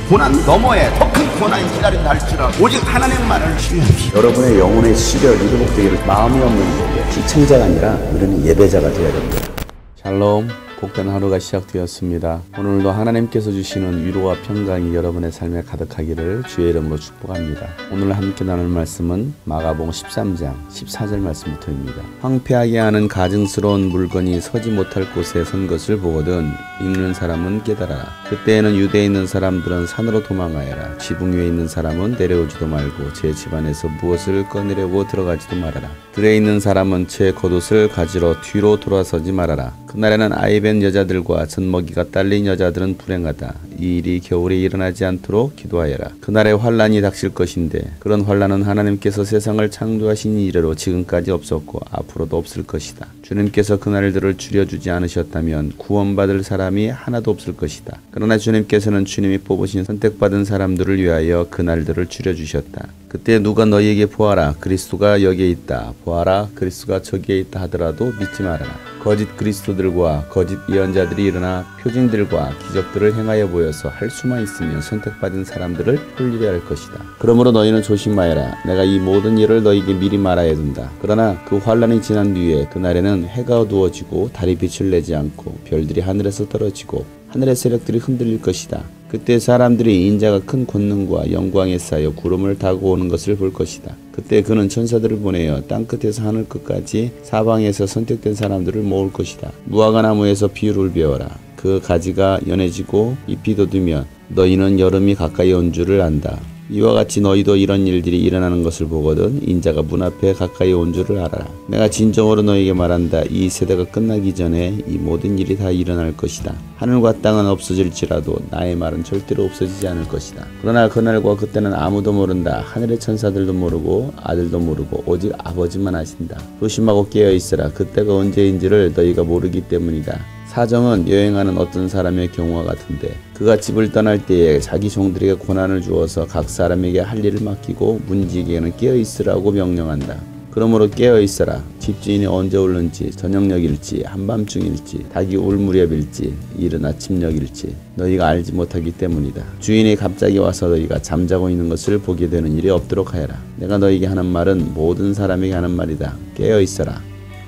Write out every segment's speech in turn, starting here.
고난 너머에 더 큰 고난이 기다린다 할지라도 오직 하나님만을 신뢰합시다. 여러분의 영혼의 시력이 회복되기를 마음이 없는 자에게 시청자가 아니라 우리는 예배자가 되어야 됩니다. 샬롬, 복된 하루가 시작되었습니다. 오늘도 하나님께서 주시는 위로와 평강이 여러분의 삶에 가득하기를 주의 이름으로 축복합니다. 오늘 함께 나눌 말씀은 마가복음 13장 14절 말씀부터입니다. 황폐하게 하는 가증스러운 물건이 서지 못할 곳에 선 것을 보거든 읽는 사람은 깨달아라. 그때에는 유대에 있는 사람들은 산으로 도망하여라. 지붕 위에 있는 사람은 내려오지도 말고 제 집안에서 무엇을 꺼내려고 들어가지도 말아라. 들에 있는 사람은 제 겉옷을 가지러 뒤로 돌아서지 말아라. 그날에는 아이 뵌 여자들과 젖먹이가 딸린 여자들은 불행하다. 이 일이 겨울에 일어나지 않도록 기도하여라. 그날에 환란이 닥칠 것인데 그런 환란은 하나님께서 세상을 창조하신 이래로 지금까지 없었고 앞으로도 없을 것이다. 주님께서 그날들을 줄여주지 않으셨다면 구원받을 사람이 하나도 없을 것이다. 그러나 주님께서는 주님이 뽑으신 선택받은 사람들을 위하여 그날들을 줄여주셨다. 그때 누가 너희에게 보아라 그리스도가 여기에 있다, 보아라 그리스도가 저기에 있다 하더라도 믿지 말아라. 거짓 그리스도들과 거짓 예언자들이 일어나 표징들과 기적들을 행하여 보여서 할 수만 있으면 선택받은 사람들을 홀리려 할 것이다. 그러므로 너희는 조심하여라. 내가 이 모든 일을 너희에게 미리 말하여 둔다. 그러나 그 환란이 지난 뒤에 그날에는 해가 어두워지고 달이 빛을 내지 않고 별들이 하늘에서 떨어지고 하늘의 세력들이 흔들릴 것이다. 그때 사람들이 인자가 큰 권능과 영광에 쌓여 구름을 타고 오는 것을 볼 것이다. 그때 그는 천사들을 보내어 땅끝에서 하늘 끝까지 사방에서 선택된 사람들을 모을 것이다. 무화과 나무에서 비유를 배워라. 그 가지가 연해지고 잎이 돋으면 너희는 여름이 가까이 온 줄을 안다. 이와 같이 너희도 이런 일들이 일어나는 것을 보거든 인자가 문 앞에 가까이 온 줄을 알아라. 내가 진정으로 너희에게 말한다. 이 세대가 끝나기 전에 이 모든 일이 다 일어날 것이다. 하늘과 땅은 없어질지라도 나의 말은 절대로 없어지지 않을 것이다. 그러나 그날과 그때는 아무도 모른다. 하늘의 천사들도 모르고 아들도 모르고 오직 아버지만 아신다. 조심하고 깨어있으라. 그때가 언제인지를 너희가 모르기 때문이다. 사정은 여행하는 어떤 사람의 경우와 같은데 그가 집을 떠날 때에 자기 종들에게 고난을 주어서 각 사람에게 할 일을 맡기고 문지기에는 깨어있으라고 명령한다. 그러므로 깨어있어라. 집주인이 언제 오는지 저녁녘일지 한밤중일지 닭이 울 무렵일지 이른 아침녘일지 너희가 알지 못하기 때문이다. 주인이 갑자기 와서 너희가 잠자고 있는 것을 보게 되는 일이 없도록 하여라. 내가 너희에게 하는 말은 모든 사람에게 하는 말이다. 깨어있어라.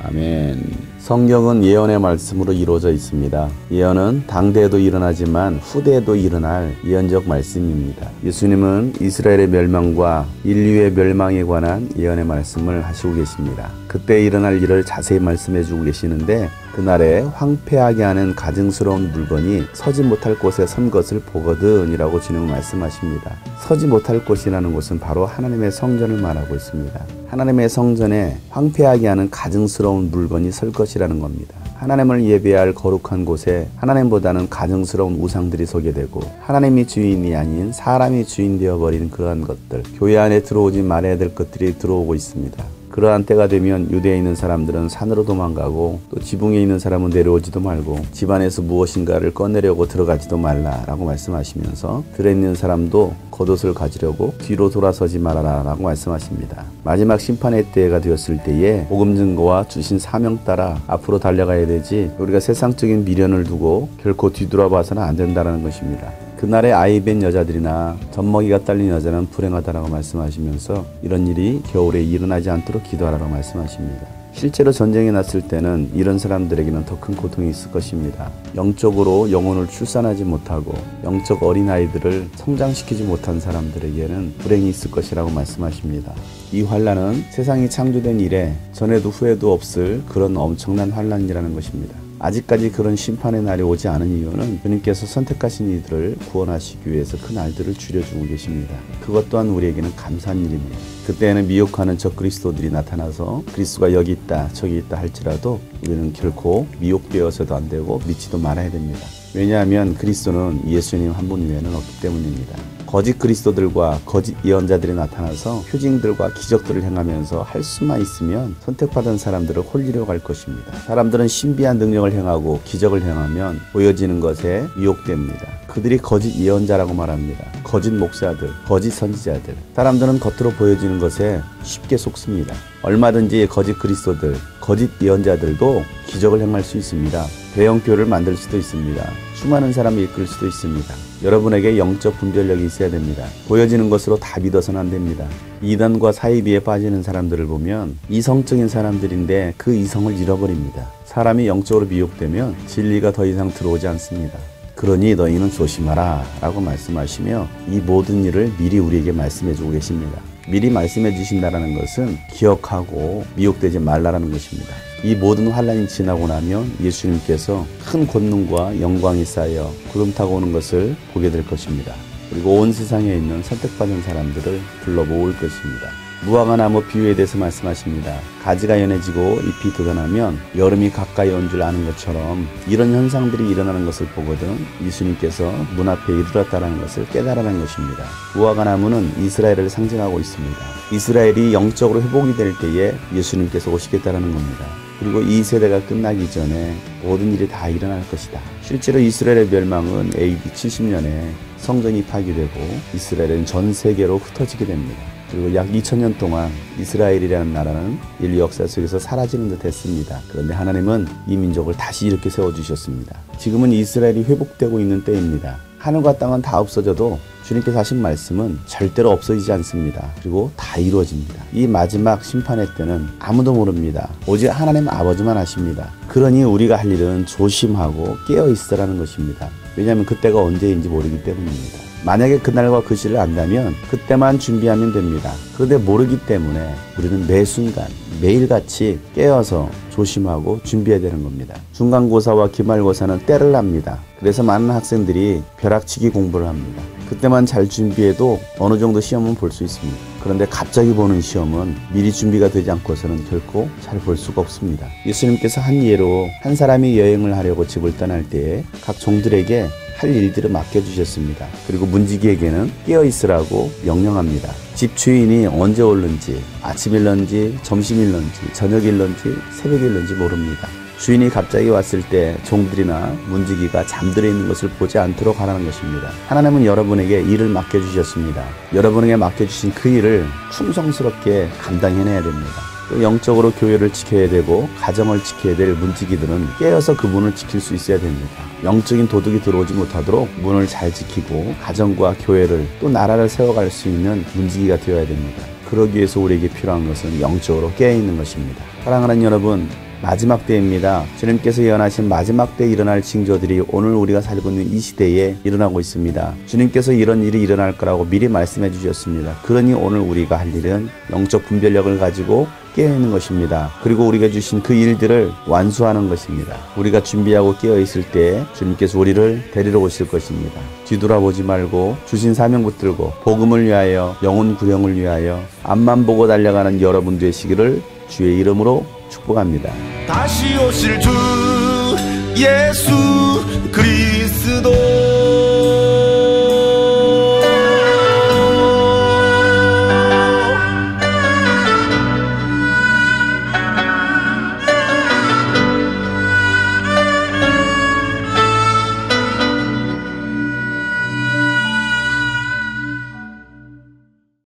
아멘. 성경은 예언의 말씀으로 이루어져 있습니다. 예언은 당대에도 일어나지만 후대에도 일어날 예언적 말씀입니다. 예수님은 이스라엘의 멸망과 인류의 멸망에 관한 예언의 말씀을 하시고 계십니다. 그때 일어날 일을 자세히 말씀해 주고 계시는데 그날에 황폐하게 하는 가증스러운 물건이 서지 못할 곳에 선 것을 보거든 이라고 주님은 말씀하십니다. 서지 못할 곳이라는 곳은 바로 하나님의 성전을 말하고 있습니다. 하나님의 성전에 황폐하게 하는 가증스러운 물건이 설 것이라는 겁니다. 하나님을 예배할 거룩한 곳에 하나님보다는 가증스러운 우상들이 서게 되고 하나님이 주인이 아닌 사람이 주인 되어버린 그러한 것들, 교회 안에 들어오지 말아야 될 것들이 들어오고 있습니다. 그러한 때가 되면 유대에 있는 사람들은 산으로 도망가고 또 지붕에 있는 사람은 내려오지도 말고 집안에서 무엇인가를 꺼내려고 들어가지도 말라라고 말씀하시면서 들에 있는 사람도 겉옷을 가지려고 뒤로 돌아서지 말아라 라고 말씀하십니다. 마지막 심판의 때가 되었을 때에 복음 증거와 주신 사명 따라 앞으로 달려가야 되지 우리가 세상적인 미련을 두고 결코 뒤돌아봐서는 안 된다는 것입니다. 그날에 아이 뵌 여자들이나 젖먹이가 딸린 여자는 불행하다라고 말씀하시면서 이런 일이 겨울에 일어나지 않도록 기도하라고 말씀하십니다. 실제로 전쟁이 났을 때는 이런 사람들에게는 더 큰 고통이 있을 것입니다. 영적으로 영혼을 출산하지 못하고 영적 어린아이들을 성장시키지 못한 사람들에게는 불행이 있을 것이라고 말씀하십니다. 이 환란은 세상이 창조된 이래 전에도 후에도 없을 그런 엄청난 환란이라는 것입니다. 아직까지 그런 심판의 날이 오지 않은 이유는 주님께서 선택하신 이들을 구원하시기 위해서 그 날들을 줄여주고 계십니다. 그것 또한 우리에게는 감사한 일입니다. 그때에는 미혹하는 적 그리스도들이 나타나서 그리스도가 여기 있다 저기 있다 할지라도 우리는 결코 미혹되어서도 안 되고 믿지도 말아야 됩니다. 왜냐하면 그리스도는 예수님 한 분 외에는 없기 때문입니다. 거짓 그리스도들과 거짓 예언자들이 나타나서 표징들과 기적들을 행하면서 할 수만 있으면 선택받은 사람들을 홀리려고 할 것입니다. 사람들은 신비한 능력을 행하고 기적을 행하면 보여지는 것에 미혹됩니다. 그들이 거짓 예언자라고 말합니다. 거짓 목사들, 거짓 선지자들. 사람들은 겉으로 보여지는 것에 쉽게 속습니다. 얼마든지 거짓 그리스도들, 거짓 예언자들도 기적을 행할 수 있습니다. 대형교회를 만들 수도 있습니다. 수많은 사람을 이끌 수도 있습니다. 여러분에게 영적 분별력이 있어야 됩니다. 보여지는 것으로 다 믿어서는 안 됩니다. 이단과 사이비에 빠지는 사람들을 보면 이성적인 사람들인데 그 이성을 잃어버립니다. 사람이 영적으로 미혹되면 진리가 더 이상 들어오지 않습니다. 그러니 너희는 조심하라 라고 말씀하시며 이 모든 일을 미리 우리에게 말씀해 주고 계십니다. 미리 말씀해 주신다는 것은 기억하고 미혹되지 말라라는 것입니다. 이 모든 환란이 지나고 나면 예수님께서 큰 권능과 영광이 쌓여 구름 타고 오는 것을 보게 될 것입니다. 그리고 온 세상에 있는 선택받은 사람들을 불러 모을 것입니다. 무화과 나무 비유에 대해서 말씀하십니다. 가지가 연해지고 잎이 돋아나면 여름이 가까이 온 줄 아는 것처럼 이런 현상들이 일어나는 것을 보거든 예수님께서 문 앞에 이르렀다는 것을 깨달으라는 것입니다. 무화과 나무는 이스라엘을 상징하고 있습니다. 이스라엘이 영적으로 회복이 될 때에 예수님께서 오시겠다는 겁니다. 그리고 이 세대가 끝나기 전에 모든 일이 다 일어날 것이다. 실제로 이스라엘의 멸망은 AD 70년에 성전이 파괴되고 이스라엘은 전 세계로 흩어지게 됩니다. 그리고 약 2000년 동안 이스라엘이라는 나라는 인류 역사 속에서 사라지는 듯 했습니다. 그런데 하나님은 이 민족을 다시 이렇게 세워주셨습니다. 지금은 이스라엘이 회복되고 있는 때입니다. 하늘과 땅은 다 없어져도 주님께서 하신 말씀은 절대로 없어지지 않습니다. 그리고 다 이루어집니다. 이 마지막 심판의 때는 아무도 모릅니다. 오직 하나님 아버지만 아십니다. 그러니 우리가 할 일은 조심하고 깨어있으라는 것입니다. 왜냐하면 그때가 언제인지 모르기 때문입니다. 만약에 그날과 그 시를 안다면 그때만 준비하면 됩니다. 그런데 모르기 때문에 우리는 매 순간 매일같이 깨어서 조심하고 준비해야 되는 겁니다. 중간고사와 기말고사는 때를 납니다. 그래서 많은 학생들이 벼락치기 공부를 합니다. 그때만 잘 준비해도 어느 정도 시험은 볼 수 있습니다. 그런데 갑자기 보는 시험은 미리 준비가 되지 않고서는 결코 잘 볼 수가 없습니다. 예수님께서 한 예로 한 사람이 여행을 하려고 집을 떠날 때에 각 종들에게 할 일들을 맡겨주셨습니다. 그리고 문지기에게는 깨어있으라고 명령합니다. 집 주인이 언제 올는지, 아침일런지, 점심일런지, 저녁일런지, 새벽일런지 모릅니다. 주인이 갑자기 왔을 때 종들이나 문지기가 잠들어 있는 것을 보지 않도록 하라는 것입니다. 하나님은 여러분에게 일을 맡겨주셨습니다. 여러분에게 맡겨주신 그 일을 충성스럽게 감당해내야 됩니다. 또 영적으로 교회를 지켜야 되고 가정을 지켜야 될 문지기들은 깨어서 그 문을 지킬 수 있어야 됩니다. 영적인 도둑이 들어오지 못하도록 문을 잘 지키고 가정과 교회를 또 나라를 세워갈 수 있는 문지기가 되어야 됩니다. 그러기 위해서 우리에게 필요한 것은 영적으로 깨어있는 것입니다. 사랑하는 여러분, 마지막 때입니다. 주님께서 예언하신 마지막 때에 일어날 징조들이 오늘 우리가 살고 있는 이 시대에 일어나고 있습니다. 주님께서 이런 일이 일어날 거라고 미리 말씀해 주셨습니다. 그러니 오늘 우리가 할 일은 영적 분별력을 가지고 깨어있는 것입니다. 그리고 우리가 주신 그 일들을 완수하는 것입니다. 우리가 준비하고 깨어있을 때 주님께서 우리를 데리러 오실 것입니다. 뒤돌아보지 말고 주신 사명 붙들고 복음을 위하여 영혼 구령을 위하여 앞만 보고 달려가는 여러분 되시기를 주의 이름으로 축복합니다. 다시 오실 주 예수 그리스도